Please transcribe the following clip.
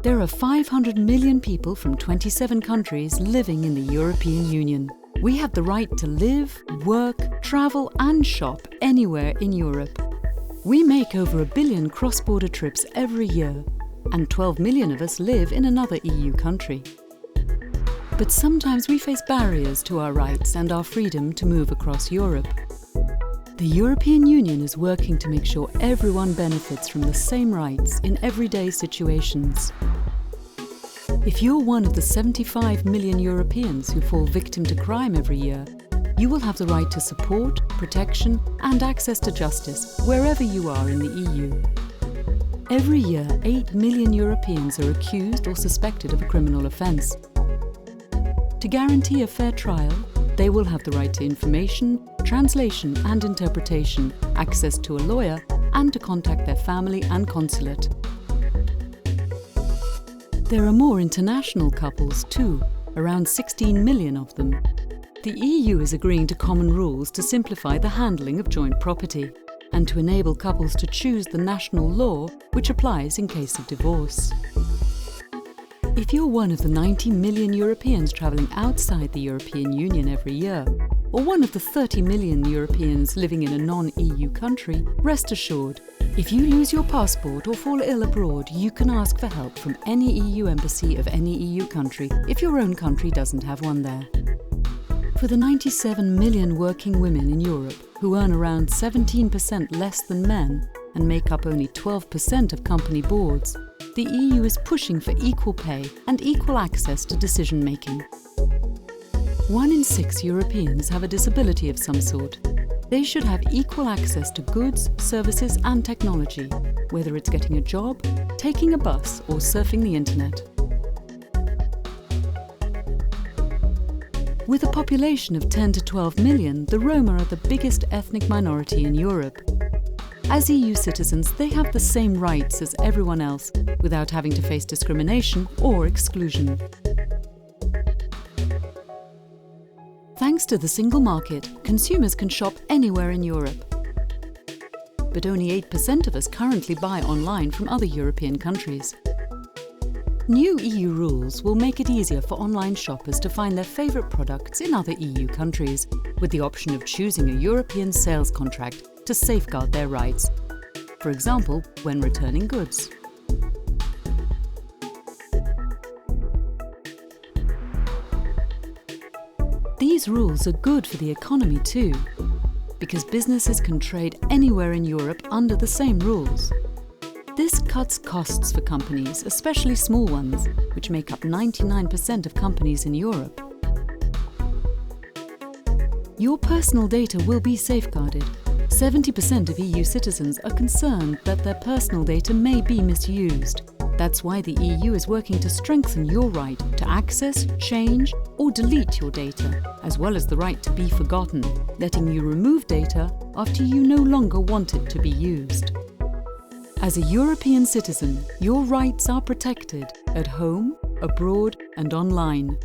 There are 500 million people from 27 countries living in the European Union. We have the right to live, work, travel and shop anywhere in Europe. We make over 1 billion cross-border trips every year, and 12 million of us live in another EU country. But sometimes we face barriers to our rights and our freedom to move across Europe. The European Union is working to make sure everyone benefits from the same rights in everyday situations. If you're one of the 75 million Europeans who fall victim to crime every year, you will have the right to support, protection and access to justice wherever you are in the EU. Every year, 8 million Europeans are accused or suspected of a criminal offence. To guarantee a fair trial, they will have the right to information, translation and interpretation, access to a lawyer and to contact their family and consulate. There are more international couples too, around 16 million of them. The EU is agreeing to common rules to simplify the handling of joint property and to enable couples to choose the national law which applies in case of divorce. If you're one of the 90 million Europeans travelling outside the European Union every year, or one of the 30 million Europeans living in a non-EU country, rest assured, if you lose your passport or fall ill abroad, you can ask for help from any EU embassy of any EU country if your own country doesn't have one there. For the 97 million working women in Europe who earn around 17% less than men and make up only 12% of company boards, the EU is pushing for equal pay and equal access to decision-making. 1 in 6 Europeans have a disability of some sort. They should have equal access to goods, services and technology, whether it's getting a job, taking a bus or surfing the internet. With a population of 10 to 12 million, the Roma are the biggest ethnic minority in Europe. As EU citizens, they have the same rights as everyone else, without having to face discrimination or exclusion. Thanks to the single market, consumers can shop anywhere in Europe. But only 8% of us currently buy online from other European countries. New EU rules will make it easier for online shoppers to find their favourite products in other EU countries, with the option of choosing a European sales contract to safeguard their rights, for example, when returning goods. These rules are good for the economy too, because businesses can trade anywhere in Europe under the same rules. This cuts costs for companies, especially small ones, which make up 99% of companies in Europe. Your personal data will be safeguarded. 70% of EU citizens are concerned that their personal data may be misused. That's why the EU is working to strengthen your right to access, change or delete your data, as well as the right to be forgotten, letting you remove data after you no longer want it to be used. As a European citizen, your rights are protected at home, abroad and online.